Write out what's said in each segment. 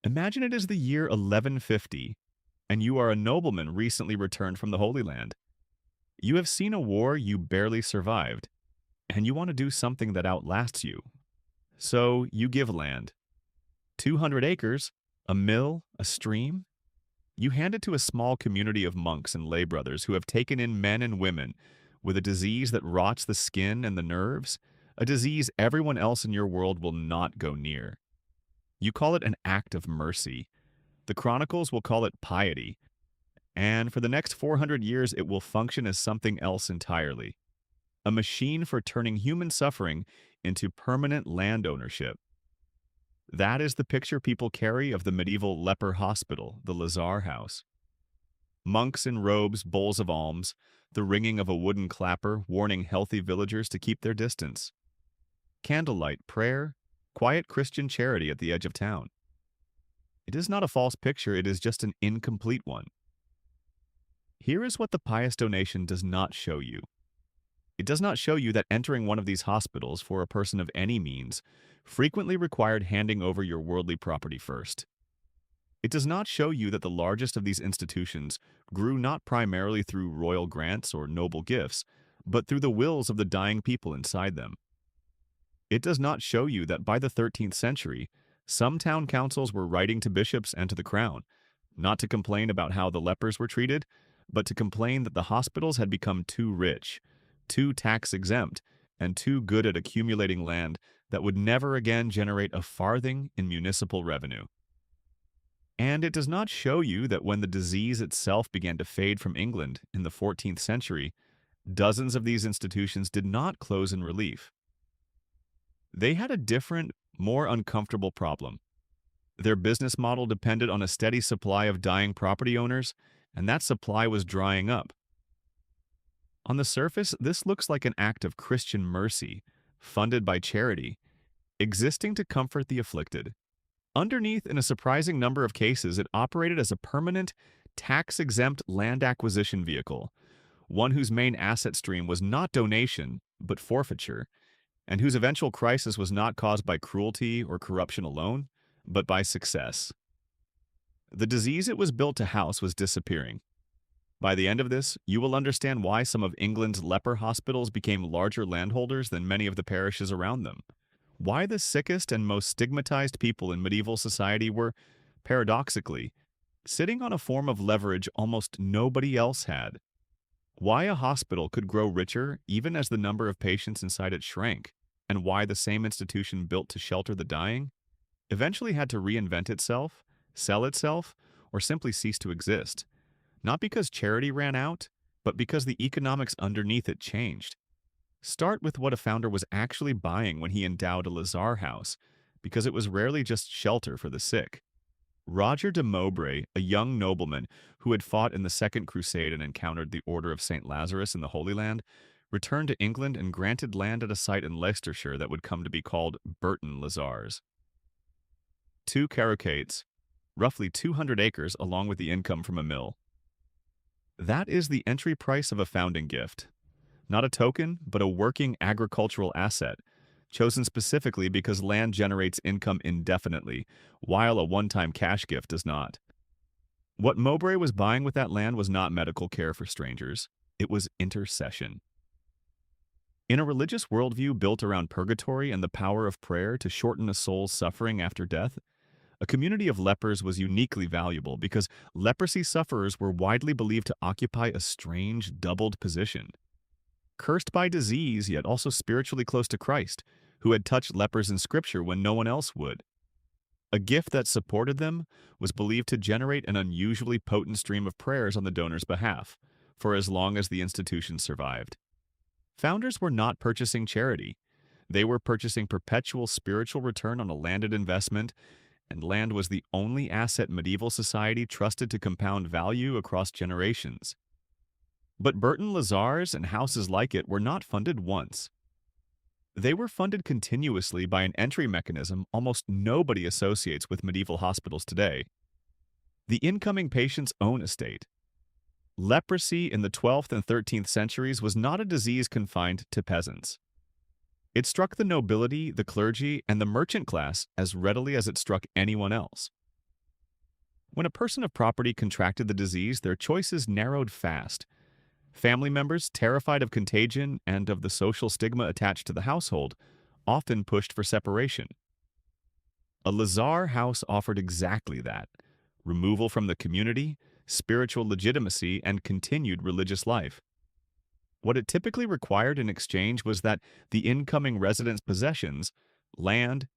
Imagine it is the year 1150, and you are a nobleman recently returned from the Holy Land. You have seen a war you barely survived, and you want to do something that outlasts you. So you give land. 200 acres, a mill, a stream. You hand it to a small community of monks and lay brothers who have taken in men and women with a disease that rots the skin and the nerves, a disease everyone else in your world will not go near. You call it an act of mercy. The chronicles will call it piety, and for the next 400 years it will function as something else entirely, a machine for turning human suffering into permanent land ownership. That is the picture people carry of the medieval leper hospital, the Lazar house. Monks in robes, bowls of alms, the ringing of a wooden clapper warning healthy villagers to keep their distance. Candlelight prayer, quiet Christian charity at the edge of town. It is not a false picture, it is just an incomplete one. Here is what the pious donation does not show you. It does not show you that entering one of these hospitals for a person of any means frequently required handing over your worldly property first. It does not show you that the largest of these institutions grew not primarily through royal grants or noble gifts, but through the wills of the dying people inside them. It does not show you that by the 13th century, some town councils were writing to bishops and to the crown, not to complain about how the lepers were treated, but to complain that the hospitals had become too rich, too tax-exempt, and too good at accumulating land that would never again generate a farthing in municipal revenue. And it does not show you that when the disease itself began to fade from England in the 14th century, dozens of these institutions did not close in relief. They had a different, more uncomfortable problem. Their business model depended on a steady supply of dying property owners, and that supply was drying up. On the surface, this looks like an act of Christian mercy, funded by charity, existing to comfort the afflicted. Underneath, in a surprising number of cases, it operated as a permanent, tax-exempt land acquisition vehicle, one whose main asset stream was not donation, but forfeiture, and whose eventual crisis was not caused by cruelty or corruption alone, but by success. The disease it was built to house was disappearing. By the end of this, you will understand why some of England's leper hospitals became larger landholders than many of the parishes around them. Why the sickest and most stigmatized people in medieval society were, paradoxically, sitting on a form of leverage almost nobody else had. Why a hospital could grow richer even as the number of patients inside it shrank, and why the same institution built to shelter the dying eventually had to reinvent itself, sell itself, or simply cease to exist. Not because charity ran out, but because the economics underneath it changed. Start with what a founder was actually buying when he endowed a Lazar house, because it was rarely just shelter for the sick. Roger de Mowbray, a young nobleman who had fought in the Second Crusade and encountered the Order of St. Lazarus in the Holy Land, returned to England and granted land at a site in Leicestershire that would come to be called Burton Lazars. 2 carucates, roughly 200 acres along with the income from a mill. That is the entry price of a founding gift. Not a token, but a working agricultural asset, chosen specifically because land generates income indefinitely, while a one-time cash gift does not. What Mowbray was buying with that land was not medical care for strangers. It was intercession. In a religious worldview built around purgatory and the power of prayer to shorten a soul's suffering after death, a community of lepers was uniquely valuable because leprosy sufferers were widely believed to occupy a strange, doubled position. Cursed by disease, yet also spiritually close to Christ, who had touched lepers in Scripture when no one else would. A gift that supported them was believed to generate an unusually potent stream of prayers on the donor's behalf, for as long as the institution survived. Founders were not purchasing charity. They were purchasing perpetual spiritual return on a landed investment, and land was the only asset medieval society trusted to compound value across generations. But Burton Lazars and houses like it were not funded once. They were funded continuously by an entry mechanism almost nobody associates with medieval hospitals today: the incoming patient's own estate. Leprosy in the 12th and 13th centuries was not a disease confined to peasants. It struck the nobility, the clergy, and the merchant class as readily as it struck anyone else. When a person of property contracted the disease, their choices narrowed fast. Family members, terrified of contagion and of the social stigma attached to the household, often pushed for separation. A Lazar house offered exactly that: removal from the community, spiritual legitimacy, and continued religious life. What it typically required in exchange was that the incoming resident's possessions, land,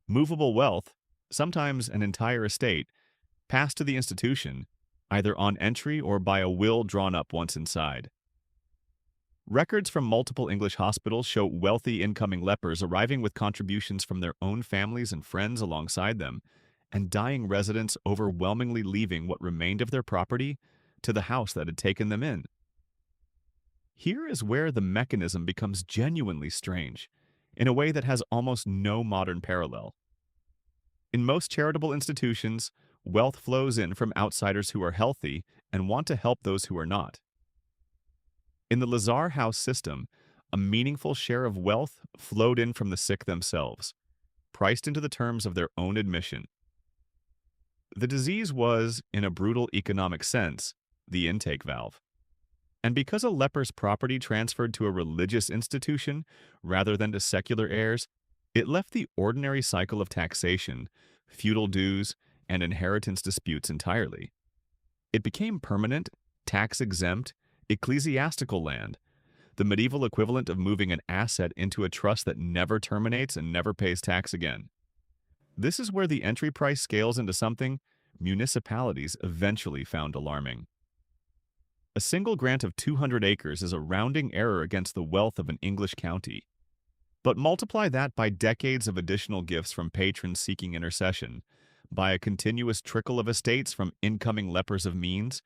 movable wealth, sometimes an entire estate, passed to the institution, either on entry or by a will drawn up once inside. Records from multiple English hospitals show wealthy incoming lepers arriving with contributions from their own families and friends alongside them, and dying residents overwhelmingly leaving what remained of their property to the house that had taken them in. Here is where the mechanism becomes genuinely strange, in a way that has almost no modern parallel. In most charitable institutions, wealth flows in from outsiders who are healthy and want to help those who are not. In the Lazar house system, a meaningful share of wealth flowed in from the sick themselves, priced into the terms of their own admission. The disease was, in a brutal economic sense, the intake valve. And because a leper's property transferred to a religious institution rather than to secular heirs, it left the ordinary cycle of taxation, feudal dues, and inheritance disputes entirely. It became permanent, tax-exempt, ecclesiastical land, the medieval equivalent of moving an asset into a trust that never terminates and never pays tax again. This is where the entry price scales into something municipalities eventually found alarming. A single grant of 200 acres is a rounding error against the wealth of an English county. But multiply that by decades of additional gifts from patrons seeking intercession, by a continuous trickle of estates from incoming lepers of means,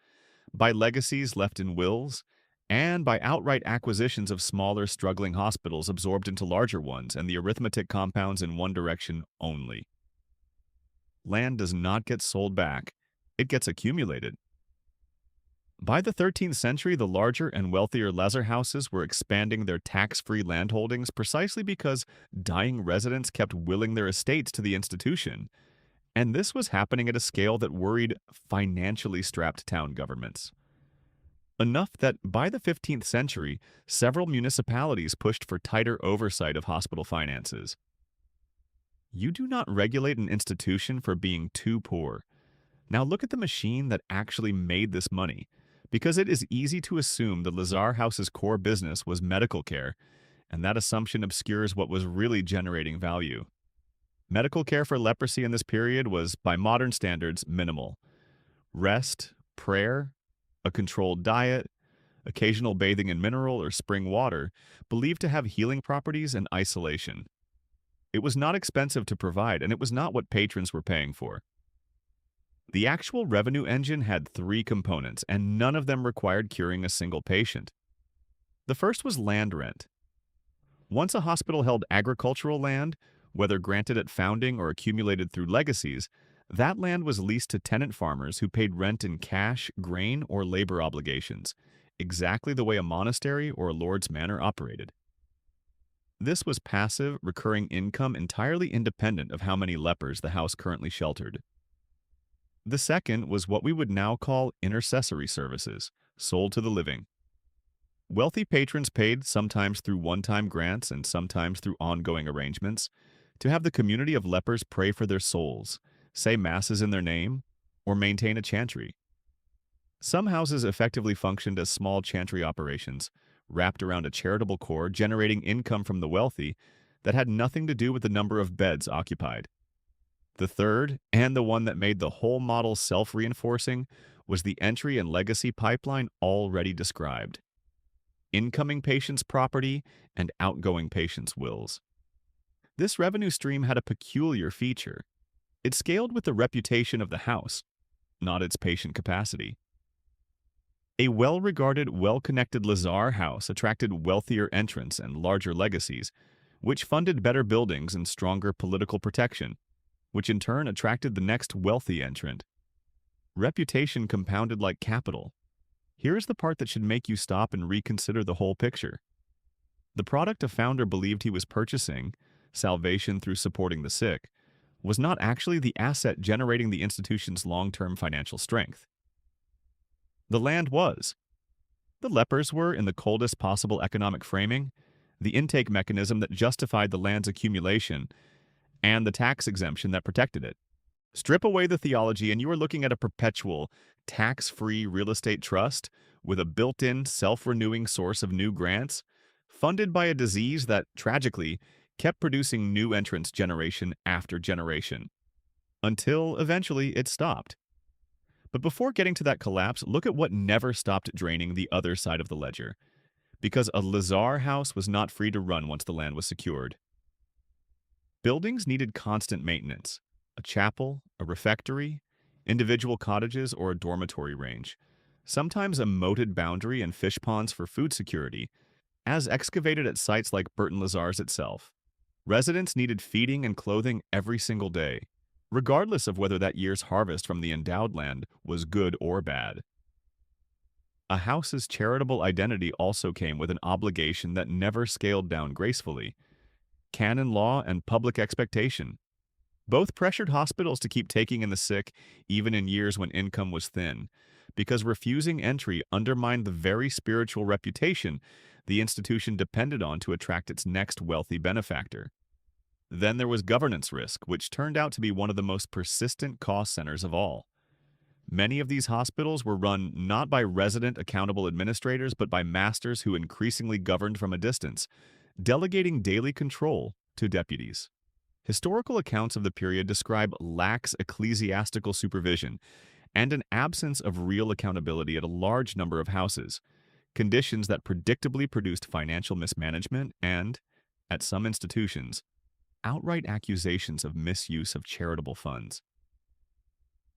by legacies left in wills, and by outright acquisitions of smaller, struggling hospitals absorbed into larger ones, and the arithmetic compounds in one direction only. Land does not get sold back, it gets accumulated. By the 13th century, the larger and wealthier Lazar houses were expanding their tax-free landholdings precisely because dying residents kept willing their estates to the institution, and this was happening at a scale that worried financially strapped town governments. Enough that by the 15th century, several municipalities pushed for tighter oversight of hospital finances. You do not regulate an institution for being too poor. Now look at the machine that actually made this money, because it is easy to assume the Lazar house's core business was medical care, and that assumption obscures what was really generating value. Medical care for leprosy in this period was, by modern standards, minimal. Rest, prayer, a controlled diet, occasional bathing in mineral or spring water, believed to have healing properties, and isolation. It was not expensive to provide, and it was not what patrons were paying for. The actual revenue engine had 3 components, and none of them required curing a single patient. The first was land rent. Once a hospital held agricultural land, whether granted at founding or accumulated through legacies, that land was leased to tenant farmers who paid rent in cash, grain, or labor obligations, exactly the way a monastery or a lord's manor operated. This was passive, recurring income entirely independent of how many lepers the house currently sheltered. The second was what we would now call intercessory services, sold to the living. Wealthy patrons paid, sometimes through one-time grants and sometimes through ongoing arrangements, to have the community of lepers pray for their souls, say masses in their name, or maintain a chantry. Some houses effectively functioned as small chantry operations, wrapped around a charitable core generating income from the wealthy that had nothing to do with the number of beds occupied. The third, and the one that made the whole model self-reinforcing, was the entry and legacy pipeline already described. Incoming patients' property and outgoing patients' wills. This revenue stream had a peculiar feature. It scaled with the reputation of the house, not its patient capacity. A well-regarded, well-connected Lazar house attracted wealthier entrants and larger legacies, which funded better buildings and stronger political protection, which in turn attracted the next wealthy entrant. Reputation compounded like capital. Here is the part that should make you stop and reconsider the whole picture. The product a founder believed he was purchasing, salvation through supporting the sick, was not actually the asset generating the institution's long-term financial strength. The land was. The lepers were, in the coldest possible economic framing, the intake mechanism that justified the land's accumulation and the tax exemption that protected it. Strip away the theology, and you are looking at a perpetual, tax-free real estate trust with a built-in, self-renewing source of new grants, funded by a disease that, tragically, kept producing new entrants generation after generation, until eventually it stopped. But before getting to that collapse, look at what never stopped draining the other side of the ledger, because a Lazar house was not free to run once the land was secured. Buildings needed constant maintenance. A chapel, a refectory, individual cottages, or a dormitory range. Sometimes a moated boundary and fish ponds for food security, as excavated at sites like Burton Lazar's itself. Residents needed feeding and clothing every single day, regardless of whether that year's harvest from the endowed land was good or bad. A house's charitable identity also came with an obligation that never scaled down gracefully: canon law and public expectation. Both pressured hospitals to keep taking in the sick, even in years when income was thin, because refusing entry undermined the very spiritual reputation the institution depended on to attract its next wealthy benefactor. Then there was governance risk, which turned out to be one of the most persistent cost centers of all. Many of these hospitals were run not by resident accountable administrators, but by masters who increasingly governed from a distance, delegating daily control to deputies. Historical accounts of the period describe lax ecclesiastical supervision and an absence of real accountability at a large number of houses, conditions that predictably produced financial mismanagement and, at some institutions, outright accusations of misuse of charitable funds.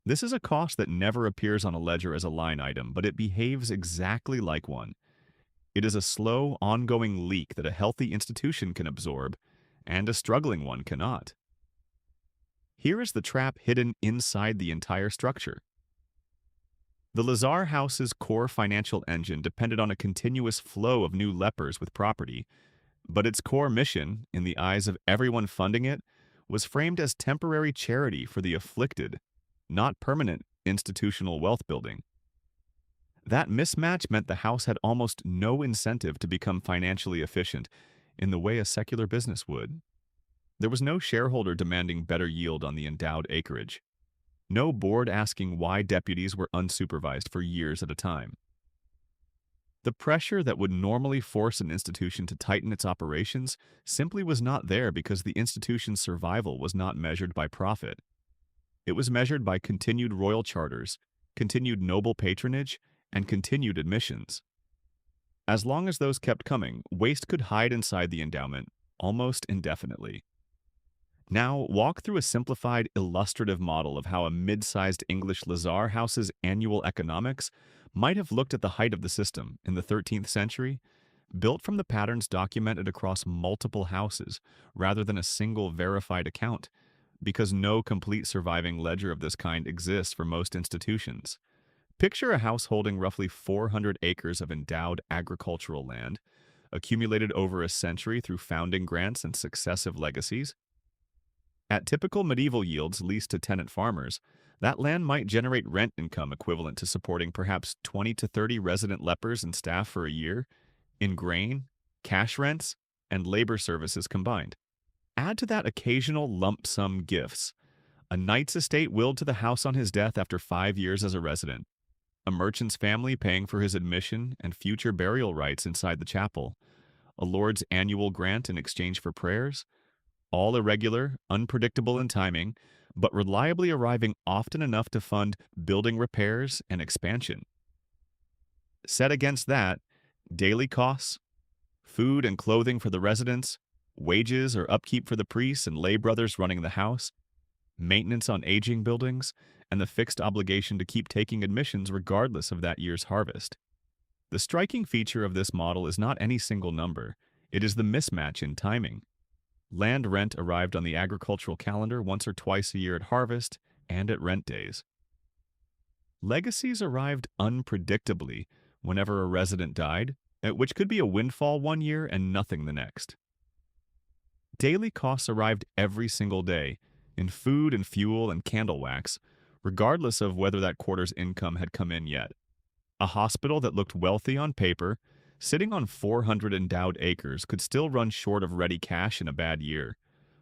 This is a cost that never appears on a ledger as a line item, but it behaves exactly like one. It is a slow, ongoing leak that a healthy institution can absorb, and a struggling one cannot. Here is the trap hidden inside the entire structure. The Lazar house's core financial engine depended on a continuous flow of new lepers with property, but its core mission, in the eyes of everyone funding it, was framed as temporary charity for the afflicted, not permanent institutional wealth building. That mismatch meant the house had almost no incentive to become financially efficient in the way a secular business would. There was no shareholder demanding better yield on the endowed acreage. No board asking why deputies were unsupervised for years at a time. The pressure that would normally force an institution to tighten its operations simply was not there because the institution's survival was not measured by profit. It was measured by continued royal charters, continued noble patronage, and continued admissions. As long as those kept coming, waste could hide inside the endowment almost indefinitely. Now, walk through a simplified, illustrative model of how a mid-sized English Lazar house's annual economics might have looked at the height of the system in the 13th century, built from the patterns documented across multiple houses rather than a single verified account, because no complete surviving ledger of this kind exists for most institutions. Picture a house holding roughly 400 acres of endowed agricultural land, accumulated over a century through founding grants and successive legacies. At typical medieval yields leased to tenant farmers, that land might generate rent income equivalent to supporting perhaps 20 to 30 resident lepers and staff for a year, in grain, cash rents, and labor services combined. Add to that occasional lump sum gifts: a knight's estate willed to the house on his death after 5 years as a resident, a merchant's family paying for his admission and future burial rights inside the chapel, a lord's annual grant in exchange for prayers, all irregular, unpredictable in timing, but reliably arriving often enough to fund building repairs and expansion. Set against that, daily costs, food and clothing for the residents, wages or upkeep for the priests and lay brothers running the house, maintenance on aging buildings, and the fixed obligation to keep taking admissions regardless of that year's harvest. The striking feature of this model is not any single number, it is the mismatch in timing. Land rent arrived on the agricultural calendar once or twice a year at harvest and at rent days. Legacies arrived unpredictably whenever a resident died, which could be a windfall one year and nothing the next. Daily costs arrived every single day, in food and fuel and candle wax, regardless of whether that quarter's income had come in yet. A hospital that looked wealthy on paper, sitting on 400 endowed acres, could still run short of ready cash in a bad year,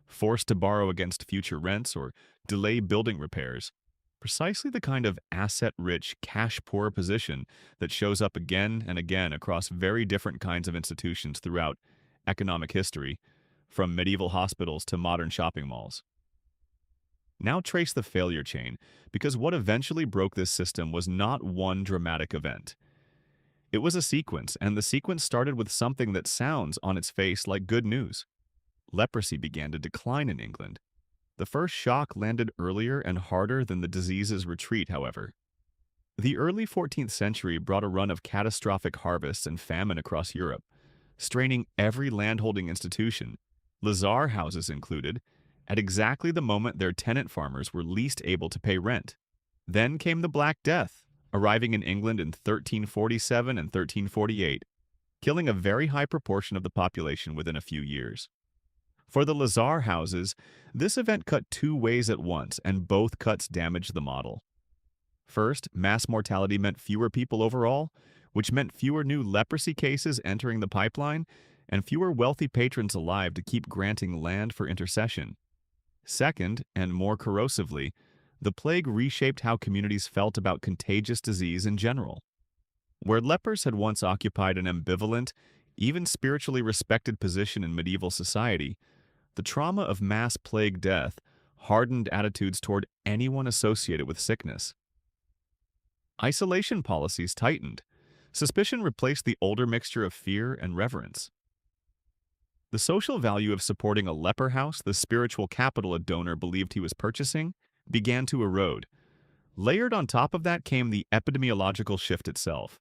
forced to borrow against future rents or delay building repairs. Precisely the kind of asset-rich, cash-poor position that shows up again and again across very different kinds of institutions throughout economic history, from medieval hospitals to modern shopping malls. Now trace the failure chain, because what eventually broke this system was not one dramatic event. It was a sequence, and the sequence started with something that sounds, on its face, like good news. Leprosy began to decline in England. The first shock landed earlier and harder than the disease's retreat, however. The early 14th century brought a run of catastrophic harvests and famine across Europe, straining every landholding institution, Lazar houses included, at exactly the moment their tenant farmers were least able to pay rent. Then came the Black Death, arriving in England in 1347 and 1348, killing a very high proportion of the population within a few years. For the Lazar houses, this event cut two ways at once, and both cuts damaged the model. First, mass mortality meant fewer people overall, which meant fewer new leprosy cases entering the pipeline, and fewer wealthy patrons alive to keep granting land for intercession. Second, and more corrosively, the plague reshaped how communities felt about contagious disease in general. Where lepers had once occupied an ambivalent, even spiritually respected position in medieval society, the trauma of mass plague death hardened attitudes toward anyone associated with sickness. Isolation policies tightened. Suspicion replaced the older mixture of fear and reverence. The social value of supporting a leper house, the spiritual capital a donor believed he was purchasing, began to erode. Layered on top of that came the epidemiological shift itself.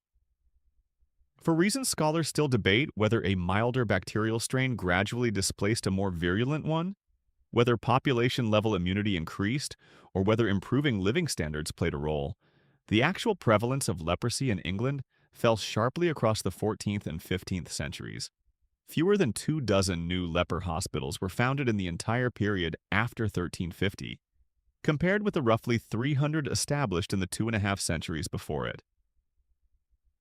For reasons scholars still debate, whether a milder bacterial strain gradually displaced a more virulent one, whether population-level immunity increased, or whether improving living standards played a role, the actual prevalence of leprosy in England fell sharply across the 14th and 15th centuries. Fewer than 24 new leper hospitals were founded in the entire period after 1350, compared with the roughly 300 established in the 2.5 centuries before it.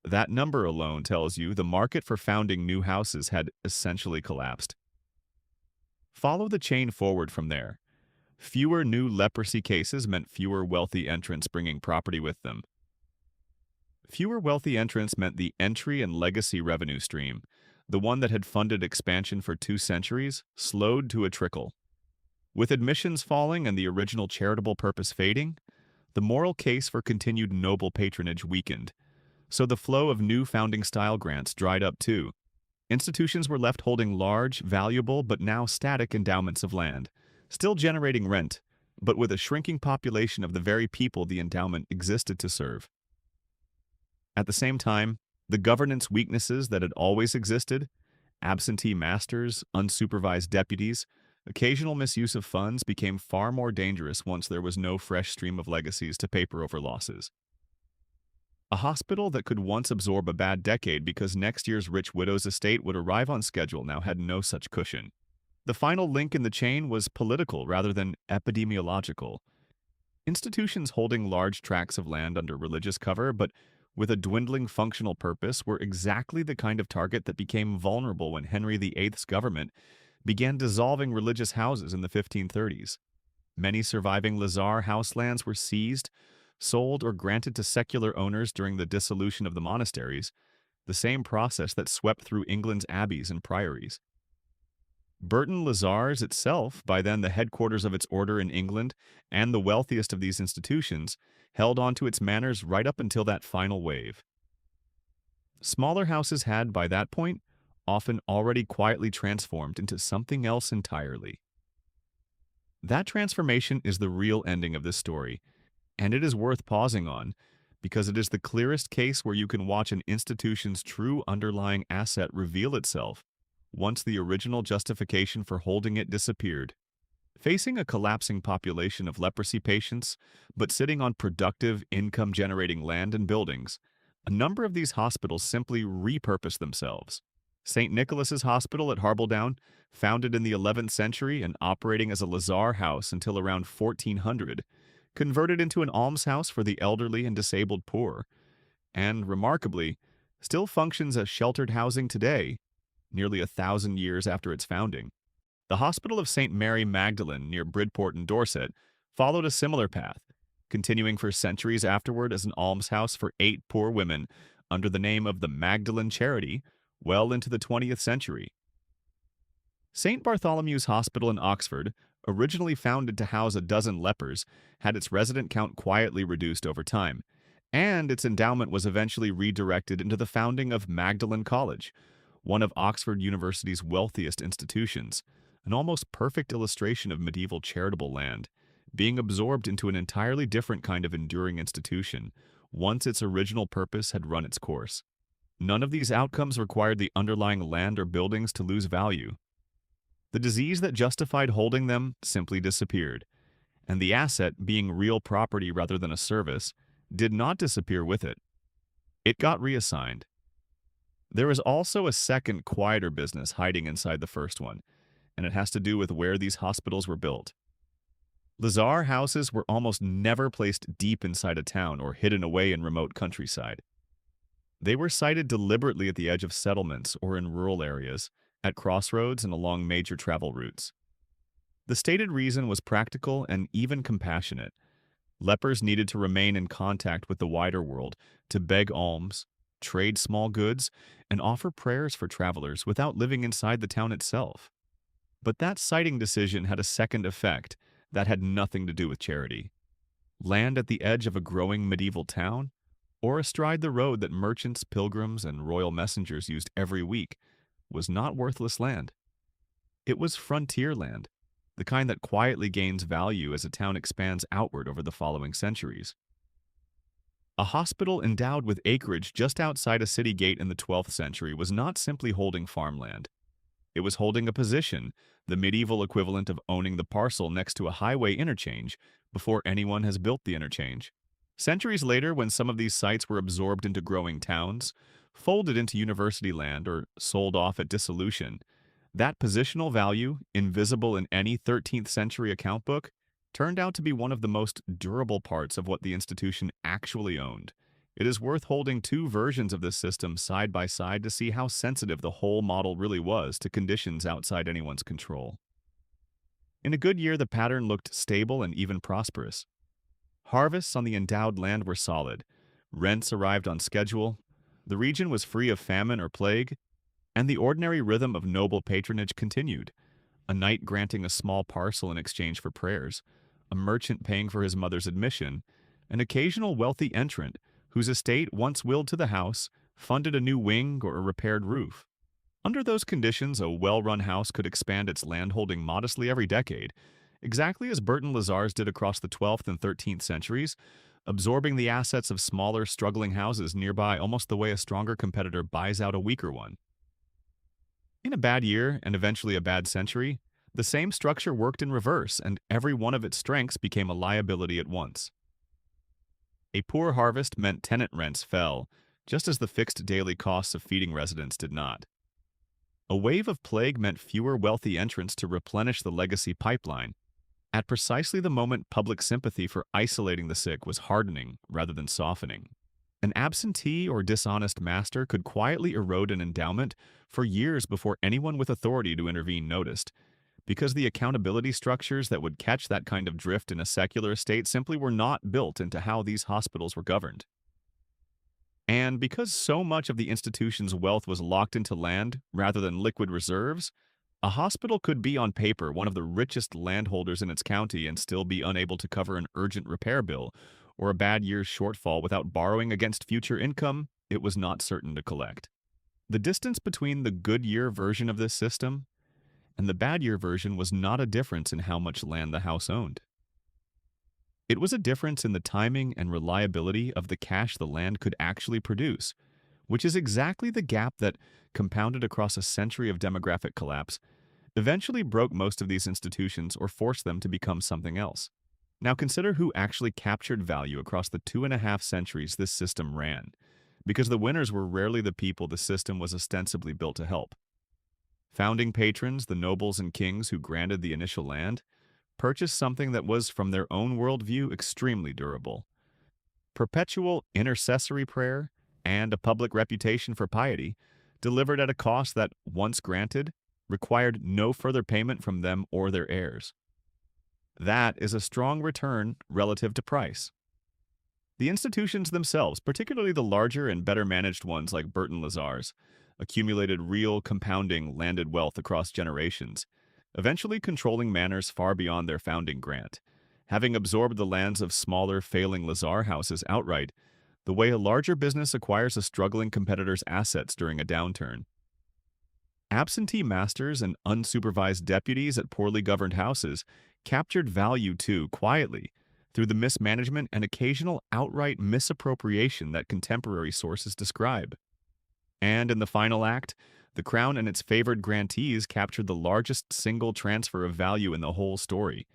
That number alone tells you the market for founding new houses had essentially collapsed. Follow the chain forward from there. Fewer new leprosy cases meant fewer wealthy entrants bringing property with them. Fewer wealthy entrants meant the entry and legacy revenue stream, the one that had funded expansion for 2 centuries, slowed to a trickle. With admissions falling and the original charitable purpose fading, the moral case for continued noble patronage weakened, so the flow of new founding-style grants dried up too. Institutions were left holding large, valuable, but now static endowments of land, still generating rent, but with a shrinking population of the very people the endowment existed to serve. At the same time, the governance weaknesses that had always existed, absentee masters, unsupervised deputies, occasional misuse of funds became far more dangerous once there was no fresh stream of legacies to paper over losses. A hospital that could once absorb a bad decade because next year's rich widow's estate would arrive on schedule now had no such cushion. The final link in the chain was political rather than epidemiological. Institutions holding large tracts of land under religious cover, but with a dwindling functional purpose, were exactly the kind of target that became vulnerable when Henry VIII's government began dissolving religious houses in the 1530s. Many surviving Lazar house lands were seized, sold, or granted to secular owners during the dissolution of the monasteries, the same process that swept through England's abbeys and priories. Burton Lazars itself, by then the headquarters of its order in England and the wealthiest of these institutions, held on to its manors right up until that final wave. Smaller houses had, by that point, often already quietly transformed into something else entirely. That transformation is the real ending of this story, and it is worth pausing on, because it is the clearest case where you can watch an institution's true underlying asset reveal itself once the original justification for holding it disappeared. Facing a collapsing population of leprosy patients, but sitting on productive, income-generating land and buildings, a number of these hospitals simply repurposed themselves. St. Nicholas's Hospital at Harbledown, founded in the 11th century and operating as a Lazar house until around 1400, converted into an almshouse for the elderly and disabled poor, and, remarkably, still functions as sheltered housing today, nearly 1,000 years after its founding. The Hospital of St. Mary Magdalene near Bridport in Dorset followed a similar path, continuing for centuries afterward as an almshouse for 8 poor women under the name of the Magdalene Charity well into the 20th century. St. Bartholomew's Hospital in Oxford, originally founded to house a dozen lepers, had its resident count quietly reduced over time, and its endowment was eventually redirected into the founding of Magdalen College, one of Oxford University's wealthiest institutions, an almost perfect illustration of medieval charitable land, being absorbed into an entirely different kind of enduring institution once its original purpose had run its course. None of these outcomes required the underlying land or buildings to lose value. The disease that justified holding them simply disappeared, and the asset, being real property rather than a service, did not disappear with it. It got reassigned. There is also a second, quieter business hiding inside the first one, and it has to do with where these hospitals were built. Lazar houses were almost never placed deep inside a town or hidden away in remote countryside. They were sited deliberately at the edge of settlements or in rural areas, at crossroads and along major travel routes. The stated reason was practical and even compassionate. Lepers needed to remain in contact with the wider world to beg alms, trade small goods, and offer prayers for travelers without living inside the town itself. But that siting decision had a second effect that had nothing to do with charity. Land at the edge of a growing medieval town, or astride the road that merchants, pilgrims, and royal messengers used every week, was not worthless land. It was frontier land, the kind that quietly gains value as a town expands outward over the following centuries. A hospital endowed with acreage just outside a city gate in the 12th century was not simply holding farmland. It was holding a position, the medieval equivalent of owning the parcel next to a highway interchange before anyone has built the interchange. Centuries later, when some of these sites were absorbed into growing towns, folded into university land, or sold off at dissolution, that positional value, invisible in any 13th century account book, turned out to be one of the most durable parts of what the institution actually owned. It is worth holding two versions of this system side by side to see how sensitive the whole model really was to conditions outside anyone's control. In a good year, the pattern looked stable and even prosperous. Harvests on the endowed land were solid, rents arrived on schedule, the region was free of famine or plague, and the ordinary rhythm of noble patronage continued, a knight granting a small parcel in exchange for prayers, a merchant paying for his mother's admission, an occasional wealthy entrant whose estate, once willed to the house, funded a new wing or a repaired roof. Under those conditions, a well-run house could expand its landholding modestly every decade, exactly as Burton Lazar's did across the 12th and 13th centuries, absorbing the assets of smaller, struggling houses nearby almost the way a stronger competitor buys out a weaker one. In a bad year, and eventually a bad century, the same structure worked in reverse, and every one of its strengths became a liability at once. A poor harvest meant tenant rents fell, just as the fixed daily costs of feeding residents did not. A wave of plague meant fewer wealthy entrants to replenish the legacy pipeline, at precisely the moment public sympathy for isolating the sick was hardening rather than softening. An absentee or dishonest master could quietly erode an endowment for years before anyone with authority to intervene noticed, because the accountability structures that would catch that kind of drift in a secular state simply were not built into how these hospitals were governed. And because so much of the institution's wealth was locked into land rather than liquid reserves, a hospital could be on paper one of the richest landholders in its county and still be unable to cover an urgent repair bill or a bad year's shortfall without borrowing against future income it was not certain to collect. The distance between the good year version of this system and the bad year version was not a difference in how much land the house owned. It was a difference in the timing and reliability of the cash the land could actually produce, which is exactly the gap that, compounded across a century of demographic collapse, eventually broke most of these institutions or forced them to become something else. Now consider who actually captured value across the 2.5 centuries this system ran, because the winners were rarely the people the system was ostensibly built to help. Founding patrons, the nobles and kings who granted the initial land, purchased something that was, from their own worldview, extremely durable. Perpetual intercessory prayer and a public reputation for piety, delivered at a cost that, once granted, required no further payment from them or their heirs. That is a strong return relative to price. The institutions themselves, particularly the larger and better managed ones like Burton Lazar's, accumulated real compounding landed wealth across generations, eventually controlling manors far beyond their founding grant, having absorbed the lands of smaller, failing Lazar houses outright, the way a larger business acquires a struggling competitor's assets during a downturn. Absentee masters and unsupervised deputies at poorly governed houses captured value too, quietly, through the mismanagement and occasional outright misappropriation that contemporary sources describe. And in the final act, the crown and its favored grantees captured the largest single transfer of value in the whole story,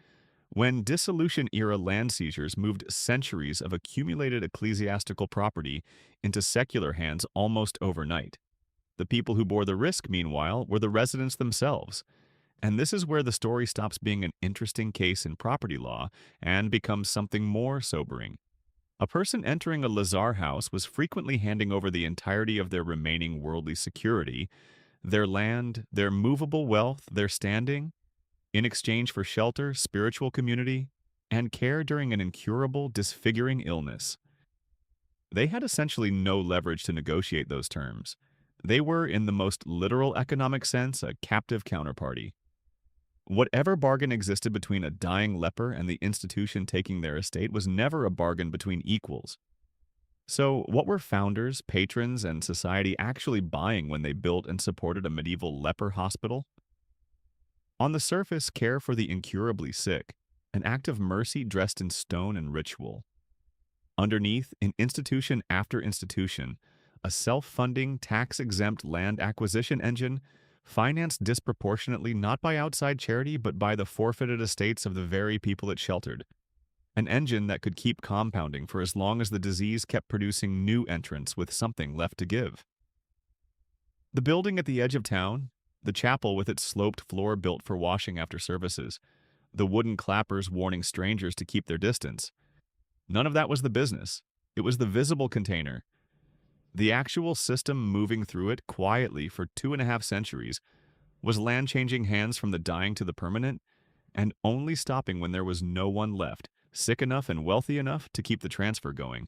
when dissolution-era land seizures moved centuries of accumulated ecclesiastical property into secular hands almost overnight. The people who bore the risk, meanwhile, were the residents themselves. And this is where the story stops being an interesting case in property law and becomes something more sobering. A person entering a Lazar house was frequently handing over the entirety of their remaining worldly security, their land, their movable wealth, their standing, in exchange for shelter, spiritual community, and care during an incurable, disfiguring illness. They had essentially no leverage to negotiate those terms. They were, in the most literal economic sense, a captive counterparty. Whatever bargain existed between a dying leper and the institution taking their estate was never a bargain between equals. So, what were founders, patrons, and society actually buying when they built and supported a medieval leper hospital? On the surface, care for the incurably sick, an act of mercy dressed in stone and ritual. Underneath, in institution after institution, a self-funding, tax-exempt land acquisition engine financed disproportionately not by outside charity but by the forfeited estates of the very people it sheltered. An engine that could keep compounding for as long as the disease kept producing new entrants with something left to give. The building at the edge of town, the chapel with its sloped floor built for washing after services, the wooden clappers warning strangers to keep their distance. None of that was the business. It was the visible container. The actual system moving through it quietly for 2.5 centuries was land changing hands from the dying to the permanent, and only stopping when there was no one left, sick enough and wealthy enough to keep the transfer going.